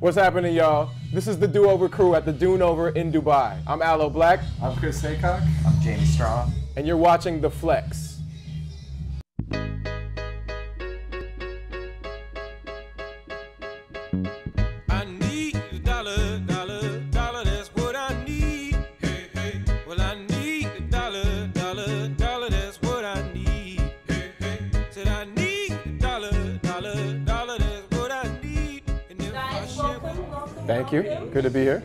What's happening, y'all? This is the Do Over crew at the Dune Over in Dubai. I'm Aloe Blacc. I'm Chris Haycock. I'm Jamie Strong. And you're watching The Flex. I need a dollar, dollar, dollar, that's what I need. Hey, hey. Well, I need a dollar, dollar, dollar, that's what I need. Hey, hey. Said I need a dollar, dollar, dollar, that's what I need. And if I Guys, share welcome. Thank you. Good to be here.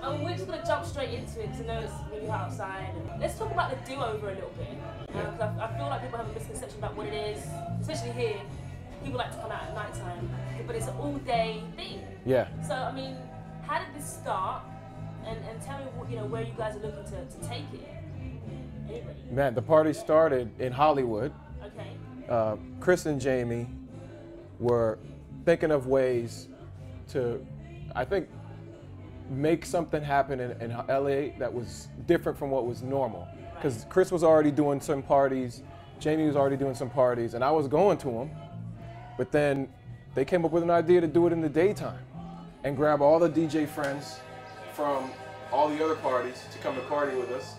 We're just going to jump straight into it because I know it's really hot outside. And let's talk about the do-over a little bit. Because I feel like people have a misconception about what it is, especially here. People like to come out at night time, but it's an all-day thing. Yeah. So, I mean, how did this start? And tell me, where you guys are looking to take it. Anybody? Man, the party started in Hollywood. Okay. Chris and Jamie were thinking of ways to, I think, make something happen in LA that was different from what was normal. Because Chris was already doing some parties, Jamie was already doing some parties, and I was going to them. But then they came up with an idea to do it in the daytime and grab all the DJ friends from all the other parties to come to party with us.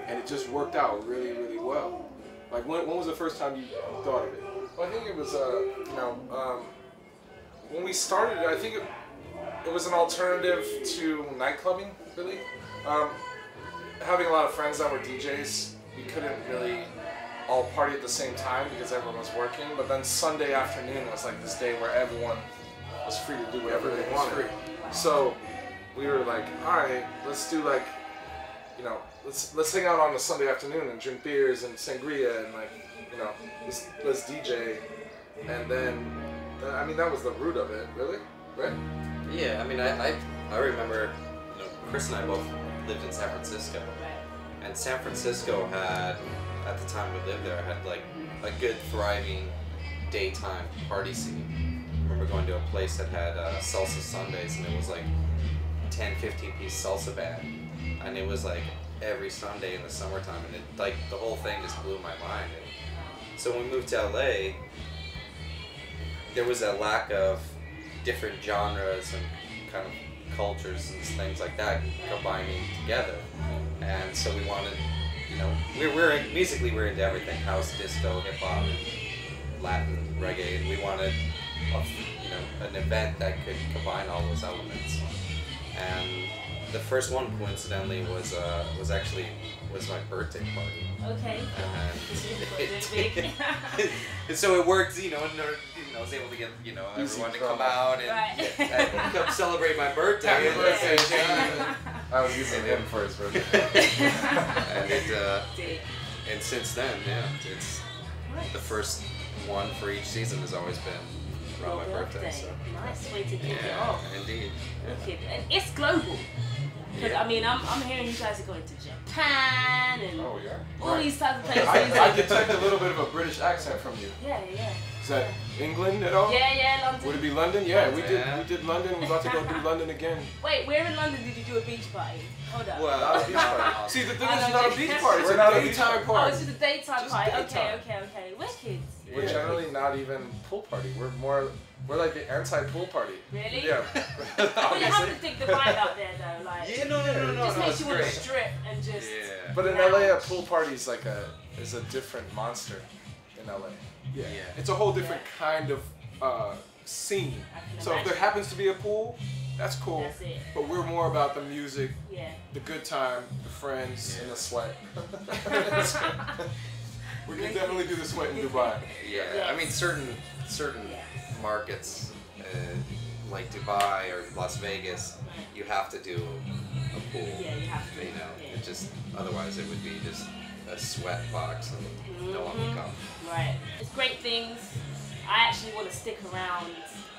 And it just worked out really, really well. Like, when was the first time you thought of it? Well, I think it was, when we started, I think it was an alternative to nightclubbing, really. Having a lot of friends that were DJs, we couldn't really all party at the same time because everyone was working. But then Sunday afternoon was like this day where everyone was free to do whatever they wanted. So we were like, all right, let's do like, let's hang out on a Sunday afternoon and drink beers and sangria and like, let's DJ. And then, I mean, that was the root of it, really, right? Yeah, I mean, I remember, Chris and I both lived in San Francisco, and San Francisco had, at the time we lived there, had like a good thriving daytime party scene. I remember going to a place that had salsa Sundays, and it was like 10, 15-piece salsa band, and it was like every Sunday in the summertime, and it, like, the whole thing just blew my mind. And so when we moved to LA, there was a lack of different genres and kind of cultures and things like that combining together, and so we wanted, musically we're into everything: house, disco, hip hop, Latin, reggae, and we wanted an event that could combine all those elements. And the first one, coincidentally, was my birthday party. Okay. And so it worked, and I was able to get, everyone to come out and come celebrate my birthday. Happy birthday, Jamie. I was using him for his birthday. And since then, it's the first one for each season has always been around my birthday. So. Nice way to kick it off. Indeed. Yeah. And it's global. Because I mean, I'm hearing you guys are going to Japan and all these types of places. I detect a little bit of a British accent from you. Yeah. Is that England at all? Yeah, London. Would it be London? Yeah, we did London. We're about to go do London again. Wait, where in London did you do a beach party? Hold up. Well, not a beach party. See, the thing is, it's not a beach party. It's a daytime Oh, party. it's just a daytime party. daytime. Okay. Wicked. We're generally not even pool party. We're like the anti-pool party. Really? Yeah. Well, you have to think the vibe out there though, like. Yeah, no. Just makes it's you want to great. strip and just. Yeah. But in LA, a pool party is like is a different monster in LA. Yeah. It's a whole different kind of scene. So if there happens to be a pool, that's cool. That's it. But we're more about the music, Yeah. the good time, the friends, In the sweat. We can definitely do the sweat in Dubai. Yeah, Yes. I mean certain markets like Dubai or Las Vegas, you have to do a pool. Yeah, you have to. It just otherwise it would be just a sweat box and no one would come. Right. It's great things. I actually want to stick around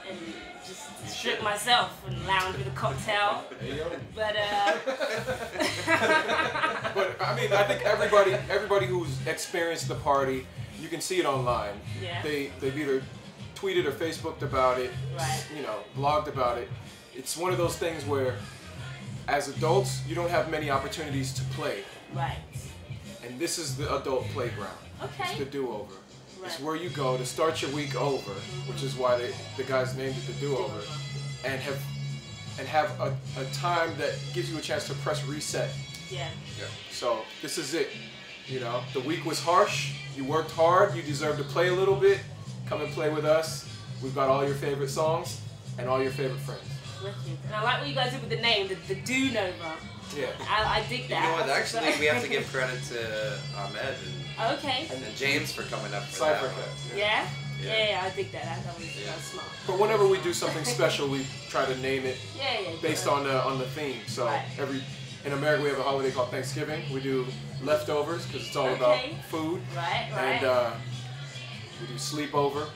and just strip myself and lounge with a cocktail. But But I mean, I think everybody who's experienced the party, you can see it online. Yeah. They've either tweeted or Facebooked about it, Right. blogged about it. It's one of those things where, as adults, you don't have many opportunities to play. right. And this is the adult playground. Okay. It's the do-over. It's Right. where you go to start your week over, which is why the guys named it the do-over. and have a time that gives you a chance to press reset. Yeah. So this is it. You know, the week was harsh. You worked hard. You deserve to play a little bit. Come and play with us. We've got all your favorite songs and all your favorite friends. Wicked. And I like what you guys did with the name, the Dune Over. Yeah. I dig that. You know what? Actually, we have to give credit to Ahmed Okay. and James for coming up for Cypher that one. Cats. Yeah? Yeah. Yeah, I dig that. That was smart. But whenever we do something special, we try to name it Yeah. based on the theme. So Right. in America we have a holiday called Thanksgiving. We do leftovers because it's all about food. Right. And we do sleepover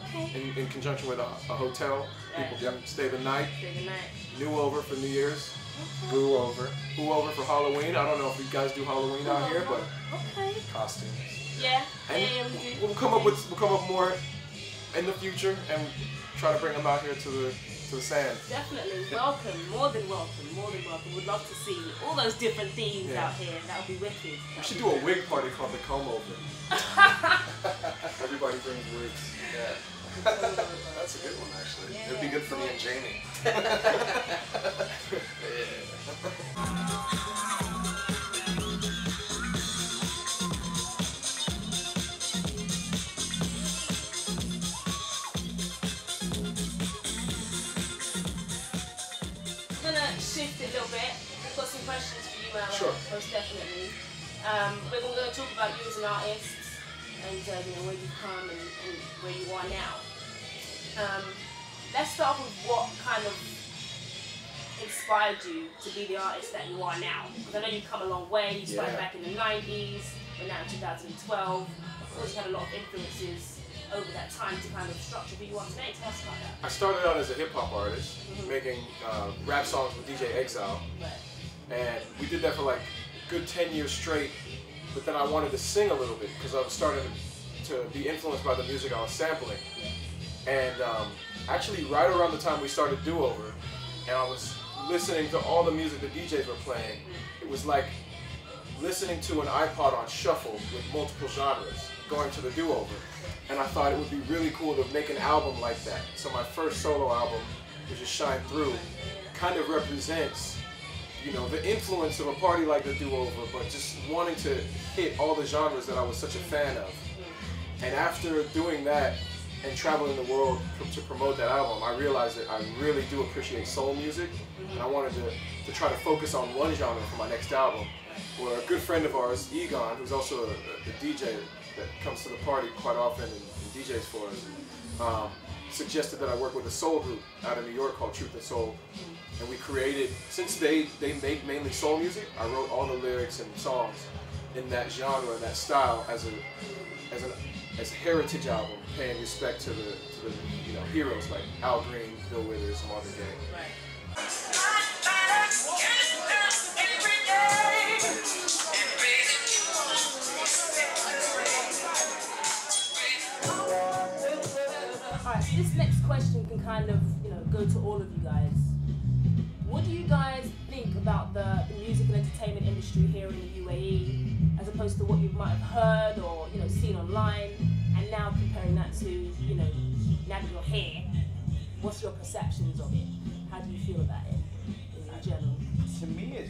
Okay. in conjunction with a hotel. Right. People can stay the night. Stay the night. New over for New Year's. Okay. Boo over. Boo over for Halloween. I don't know if you guys do Halloween out here, but Okay. costumes. Yeah. And Yeah, we do. we'll come up more in the future and try to bring them out here to the sand. Definitely. Welcome. More than welcome. More than welcome. We'd love to see all those different themes out here. That would be wicked. We should do a wig party called the Comb Over. Everybody brings wigs. Yeah. That's a good one, actually. Yeah. It'd be good for me and Jamie. I'm gonna shift a little bit. I've got some questions for you, Aloe. Sure. Most definitely. We're going to talk about you as an artist and where you've come and where you are now. Let's start with what kind of inspired you to be the artist that you are now. Because I know you've come a long way. You started back in the 90s, we're now in 2012. Of course, you had a lot of influences over that time to kind of structure who you are today. Tell us about that. I started out as a hip hop artist, making rap songs with DJ Exile, and we did that for like a good 10 years straight. But then I wanted to sing a little bit because I was starting to be influenced by the music I was sampling. And actually, right around the time we started Do Over, and I was listening to all the music the DJs were playing, it was like listening to an iPod on shuffle with multiple genres, going to the Do Over. And I thought it would be really cool to make an album like that. So my first solo album, which is Shine Through, kind of represents, the influence of a party like the Do Over, but just wanting to hit all the genres that I was such a fan of. And after doing that and traveling the world to promote that album, I realized that I really do appreciate soul music, and I wanted to try to focus on one genre for my next album, where a good friend of ours, Egon, who's also a DJ that comes to the party quite often and DJs for us, suggested that I work with a soul group out of New York called Truth and Soul. And we created, since they make mainly soul music, I wrote all the lyrics and songs in that genre and that style as a heritage album, paying respect to the heroes like Al Green, Bill Withers, Marvin Gaye. Alright, so this next question can kind of, go to all of you guys. What do you guys think about the music and entertainment industry here in the UAE, as opposed to what you might have heard or seen online, and now comparing that to now that you're here, what's your perceptions of it? How do you feel about it in general? To me, it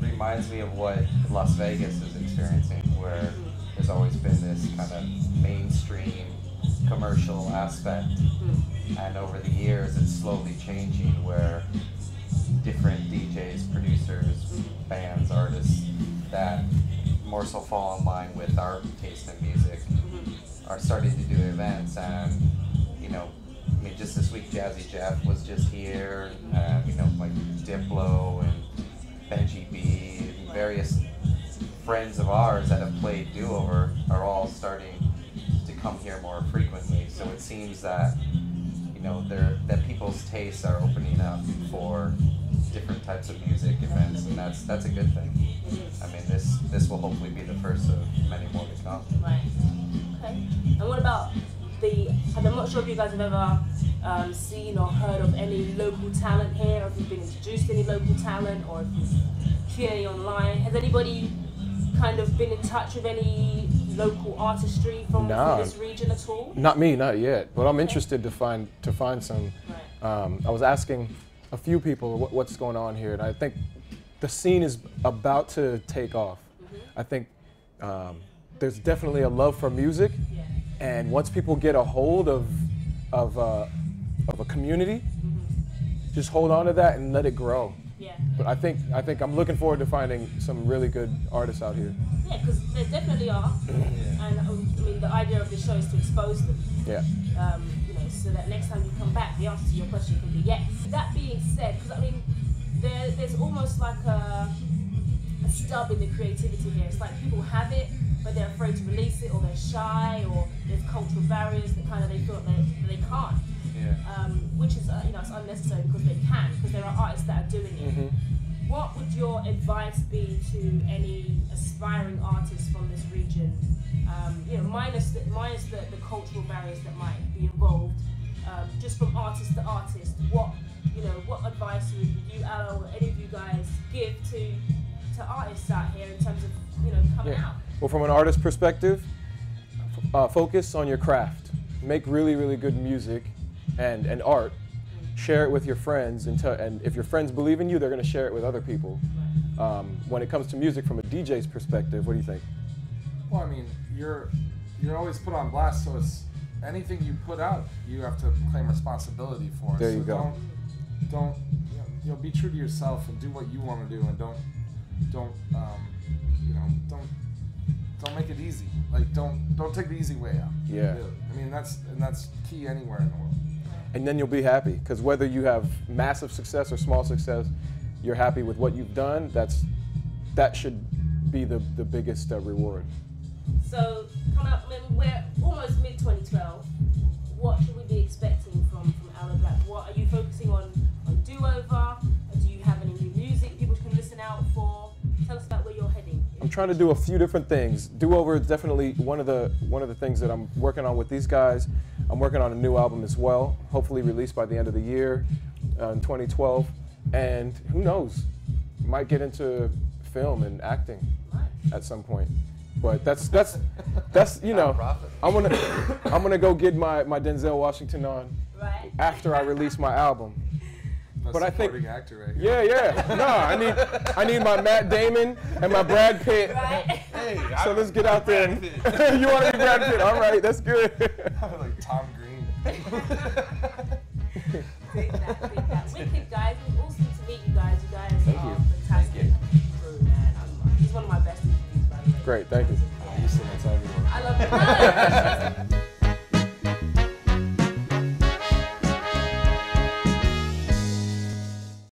reminds me of what Las Vegas is experiencing, where there's always been this kind of mainstream commercial aspect, and over the years it's slowly changing, where different DJs, producers, bands, artists that more so fall in line with our taste in music are starting to do events. And just this week Jazzy Jeff was just here, like Diplo and Benji B and various friends of ours that have played Do Over are all starting to come here more frequently. So it seems that that people's tastes are opening up for different types of music events, and that's a good thing. I mean, this will hopefully be the first of many more to come. Right. Okay. And what about I'm not sure if you guys have ever seen or heard of any local talent here, or if you've been introduced to any local talent, or if you've seen any online. Has anybody kind of been in touch with any local artistry from this region at all? Not me, not yet. But I'm interested to find some I was asking a few people what's going on here, and I think the scene is about to take off. I think there's definitely a love for music, and once people get a hold of a community, just hold on to that and let it grow. Yeah. But I think I'm looking forward to finding some really good artists out here. Yeah, because there definitely are, and I mean the idea of this show is to expose them. Yeah. You know, so that next time you come back, the answer to your question can be yes. That being said, because I mean, there's almost like a stub in the creativity here. It's like people have it, but they're afraid to release it, or they're shy, or there's cultural barriers that kind of they feel that they can't. Yeah. Which is you know, it's unnecessary because they can, because there are artists that are doing it. What would your advice be to any aspiring artists from this region? You know, minus the cultural barriers that might be involved. Just from artist to artist, what advice would you, Aloe, or any of you guys give to artists out here in terms of coming out? Well, from an artist perspective, focus on your craft. Make really, really good music and art. Share it with your friends, and if your friends believe in you, they're going to share it with other people. When it comes to music, from a DJ's perspective, what do you think? Well, I mean, you're always put on blast, so it's anything you put out, you have to claim responsibility for. There you go. Don't be true to yourself and do what you want to do, and don't make it easy. Like don't take the easy way out. Yeah. Really. I mean that's key anywhere in the world. And then you'll be happy, because whether you have massive success or small success, you're happy with what you've done. That should be the biggest reward. So coming up, we're almost mid-2012. What should we be expecting from Aloe Blacc? What are you focusing on Do Over? Do you have any new music people can listen out for? Tell us about where you're heading. I'm trying to do a few different things. Do Over is definitely one of the things that I'm working on with these guys. I'm working on a new album as well, hopefully released by the end of the year in 2012. And who knows, might get into film and acting at some point. But that's you know, I'm gonna go get my Denzel Washington on after I release my album. But I think actor right here. yeah. No, I need my Matt Damon and my Brad Pitt. Right. Hey, So let's get out there. You want to be Brad Pitt? All right, that's good. like Tom Green. Big that. Wicked, guys. It was awesome to meet you guys. You guys Thank are you. fantastic. True, man. He's one of my best interviews, by the way. Great, thank you. I used to tell you. I love it.